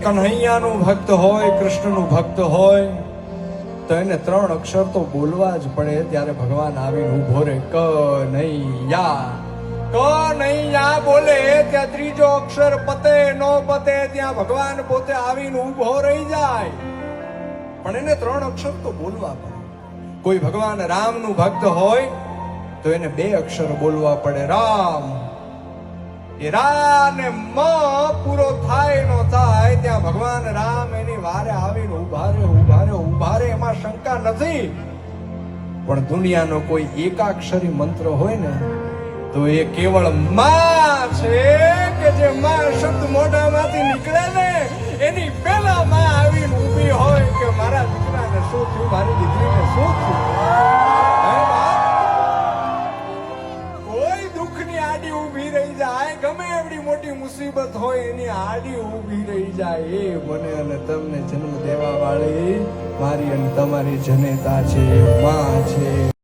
કન્હૈયાનું ભક્ત હોય, કૃષ્ણનું ભક્ત હોય તો એને 3 અક્ષર તો બોલવા જ પડે. ત્યારે ભગવાન આવીને ઉભો રે, કનૈયા. કનૈયા બોલે ત્યાં ત્રીજો અક્ષર પતે નો પતે ત્યાં ભગવાન પોતે આવીને ઉભો રહી જાય. પણ એને 3 અક્ષર તો બોલવા પડે. કોઈ ભગવાન રામનું ભક્ત હોય તો એને 2 અક્ષર બોલવા પડે, રામ. એ રા ને મ પૂરો થાય નો થાય ત્યાં ભગવાન રામ એની વારે આવીને ઉભા રે. એમાં શંકા નથી. પણ દુનિયાનો કોઈ એકાક્ષરી મંત્ર હોય ને તો એ કેવળ માં છે, કે જે માં શબ્દ મોઢામાંથી નીકળે ને એની પહેલા માં આવીને ઊભી હોય કે મારા દીકરાને શું થયું, મારી દીકરીને શું થયું. કોઈ દુઃખની આડી ઊભી રહી જાય, ગમે એવડી મોટી મુસીબત હોય એની આડી ઊભી રહી જાય. એ મને અને તમને જન્મ દેવા વાળી મારી અને તમારી જનેતા છે, માં છે.